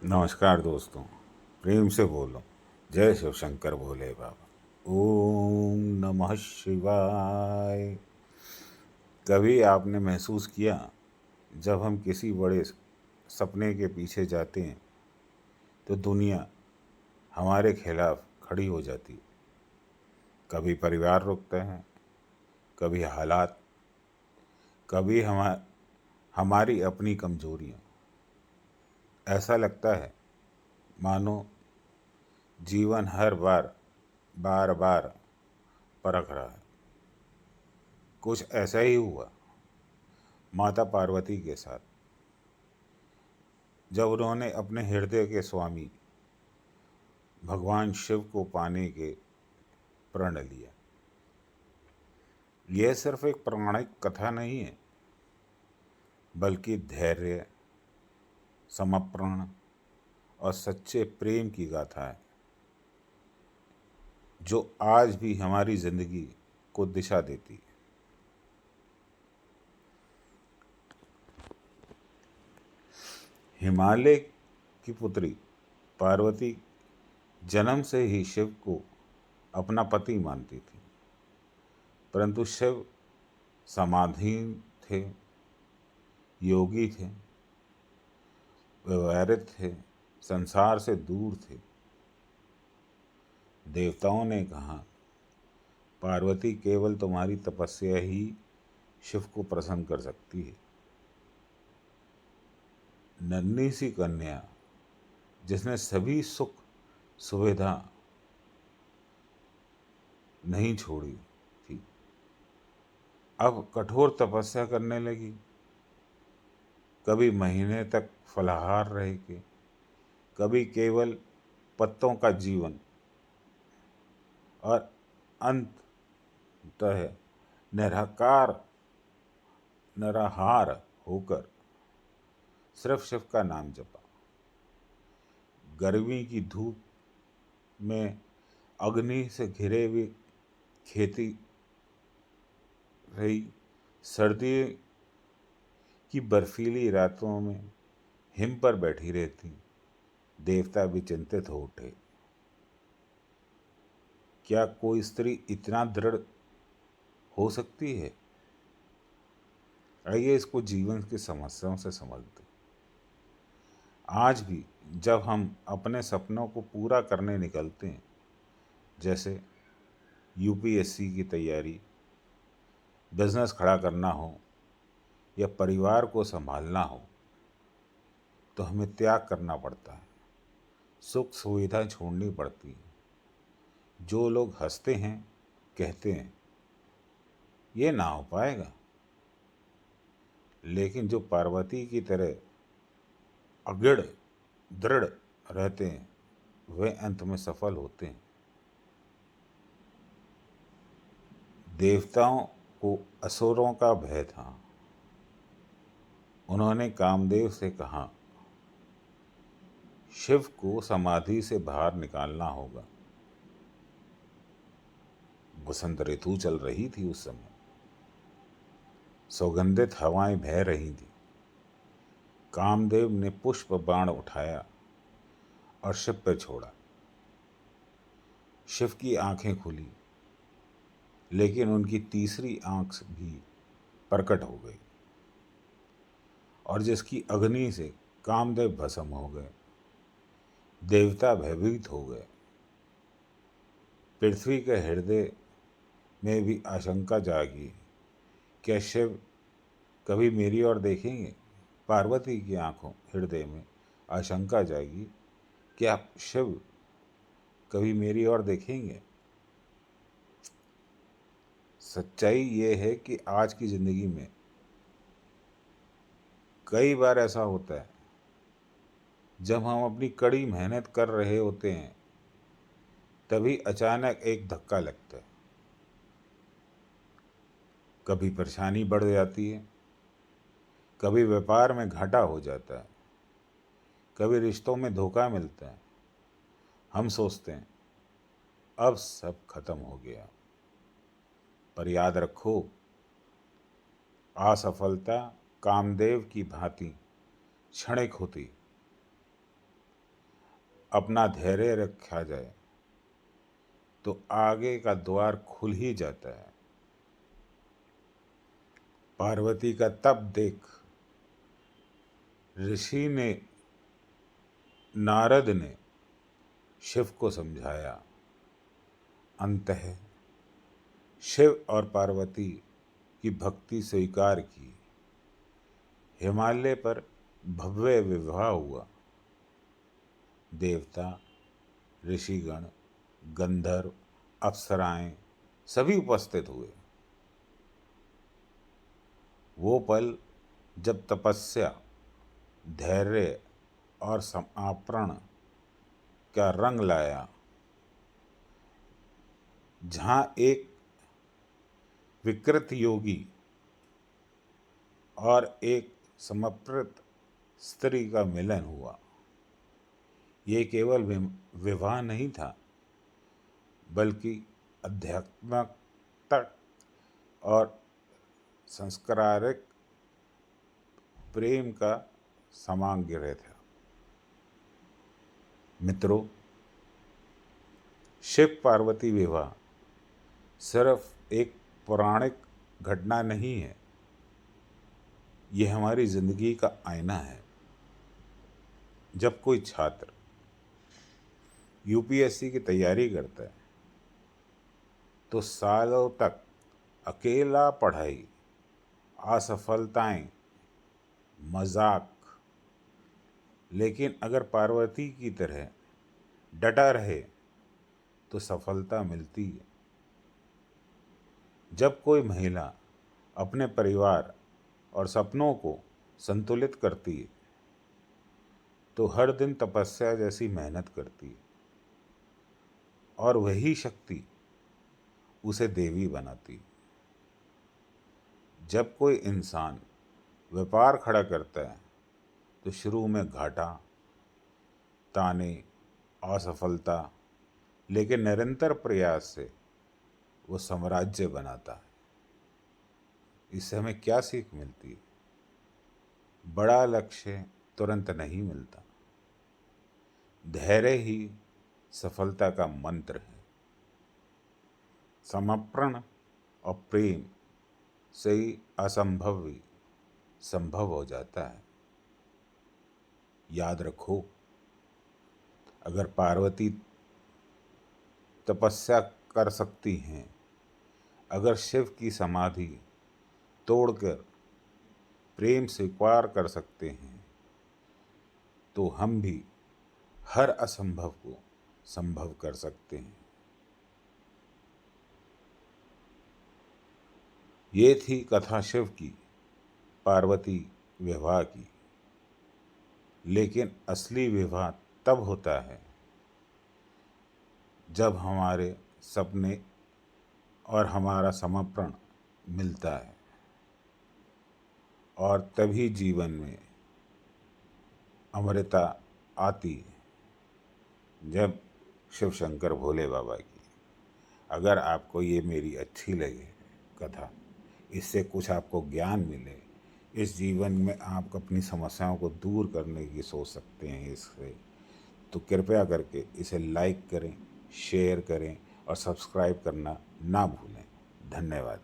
नमस्कार दोस्तों। प्रेम से बोलो, जय शिव शंकर भोले बाबा। ओम नमः शिवाय। कभी आपने महसूस किया, जब हम किसी बड़े सपने के पीछे जाते हैं तो दुनिया हमारे खिलाफ खड़ी हो जाती है। कभी परिवार रुकते हैं, कभी हालात, कभी हमारी अपनी कमजोरियाँ। ऐसा लगता है मानो जीवन हर बार बार बार परख रहा है। कुछ ऐसा ही हुआ माता पार्वती के साथ, जब उन्होंने अपने हृदय के स्वामी भगवान शिव को पाने के प्रण लिया। यह सिर्फ एक पौराणिक कथा नहीं है, बल्कि धैर्य, समर्पण और सच्चे प्रेम की गाथा है, जो आज भी हमारी जिंदगी को दिशा देती है। हिमालय की पुत्री पार्वती जन्म से ही शिव को अपना पति मानती थी, परंतु शिव समाधीन थे, योगी थे, व्यवहारित थे, संसार से दूर थे। देवताओं ने कहा, पार्वती केवल तुम्हारी तपस्या ही शिव को प्रसन्न कर सकती है। नन्ही सी कन्या जिसने सभी सुख सुविधा नहीं छोड़ी थी, अब कठोर तपस्या करने लगी। कभी महीने तक फलाहार रह के, कभी केवल पत्तों का जीवन, और अंततः निराकार निराहार होकर सिर्फ शिव का नाम जपा। गर्मी की धूप में अग्नि से घिरे हुए खेती रही, सर्दी की बर्फीली रातों में हिम पर बैठी रहती। देवता भी चिंतित हो उठे। क्या कोई स्त्री इतना दृढ़ हो सकती है? आइए इसको जीवन की समस्याओं से समझते। आज भी जब हम अपने सपनों को पूरा करने निकलते हैं, जैसे यूपीएससी की तैयारी, बिजनेस खड़ा करना हो या परिवार को संभालना हो, तो हमें त्याग करना पड़ता है, सुख सुविधाएं छोड़नी पड़ती हैं। जो लोग हंसते हैं, कहते हैं ये ना हो पाएगा, लेकिन जो पार्वती की तरह अगड़ दृढ़ रहते हैं, वे अंत में सफल होते हैं। देवताओं को असुरों का भय था। उन्होंने कामदेव से कहा, शिव को समाधि से बाहर निकालना होगा। बसंत ऋतु चल रही थी उस समय, सुगंधित हवाएं बह रही थी। कामदेव ने पुष्प बाण उठाया और शिव पर छोड़ा। शिव की आंखें खुली, लेकिन उनकी तीसरी आंख भी प्रकट हो गई, और जिसकी अग्नि से कामदेव भस्म हो गए। देवता भयभीत हो गए। पृथ्वी के हृदय में भी आशंका जागी, क्या शिव कभी मेरी ओर देखेंगे? पार्वती की आंखों हृदय में आशंका जागी, क्या शिव कभी मेरी ओर देखेंगे? सच्चाई ये है कि आज की ज़िंदगी में कई बार ऐसा होता है, जब हम अपनी कड़ी मेहनत कर रहे होते हैं, तभी अचानक एक धक्का लगता है। कभी परेशानी बढ़ जाती है, कभी व्यापार में घाटा हो जाता है, कभी रिश्तों में धोखा मिलता है। हम सोचते हैं अब सब खत्म हो गया, पर याद रखो, असफलता कामदेव की भांति क्षणिक होती, अपना धैर्य रखा जाए तो आगे का द्वार खुल ही जाता है। पार्वती का तप देख ऋषि ने, नारद ने शिव को समझाया। अंततः शिव और पार्वती की भक्ति स्वीकार की। हिमालय पर भव्य विवाह हुआ। देवता, ऋषिगण, गंधर्व, अप्सराएं सभी उपस्थित हुए। वो पल जब तपस्या, धैर्य और समर्पण का रंग लाया, जहाँ एक विकृत योगी और एक समर्पित स्त्री का मिलन हुआ। ये केवल विवाह नहीं था, बल्कि आध्यात्मिक और सांस्कृतिक प्रेम का समाग्रह था। मित्रों, शिव पार्वती विवाह सिर्फ एक पौराणिक घटना नहीं है, ये हमारी जिंदगी का आईना है। जब कोई छात्र यूपीएससी की तैयारी करता है तो सालों तक अकेला पढ़ाई, असफलताएं, मजाक, लेकिन अगर पार्वती की तरह डटा रहे तो सफलता मिलती है। जब कोई महिला अपने परिवार और सपनों को संतुलित करती है तो हर दिन तपस्या जैसी मेहनत करती है, और वही शक्ति उसे देवी बनाती है। जब कोई इंसान व्यापार खड़ा करता है तो शुरू में घाटा, ताने, असफलता, लेकिन निरंतर प्रयास से वो साम्राज्य बनाता है। इससे हमें क्या सीख मिलती है? बड़ा लक्ष्य तुरंत नहीं मिलता, धैर्य ही सफलता का मंत्र है। समर्पण और प्रेम से ही असंभव भी संभव हो जाता है। याद रखो, अगर पार्वती तपस्या कर सकती हैं, अगर शिव की समाधि तोड़कर प्रेम स्वीकार कर सकते हैं, तो हम भी हर असंभव को संभव कर सकते हैं। ये थी कथा शिव की पार्वती विवाह की। लेकिन असली विवाह तब होता है जब हमारे सपने और हमारा समर्पण मिलता है, और तभी जीवन में अमृता आती है। जब शिव शंकर भोले बाबा की। अगर आपको ये मेरी अच्छी लगे कथा, इससे कुछ आपको ज्ञान मिले, इस जीवन में आप अपनी समस्याओं को दूर करने की सोच सकते हैं इससे, तो कृपया करके इसे लाइक करें, शेयर करें और सब्सक्राइब करना ना भूलें। धन्यवाद।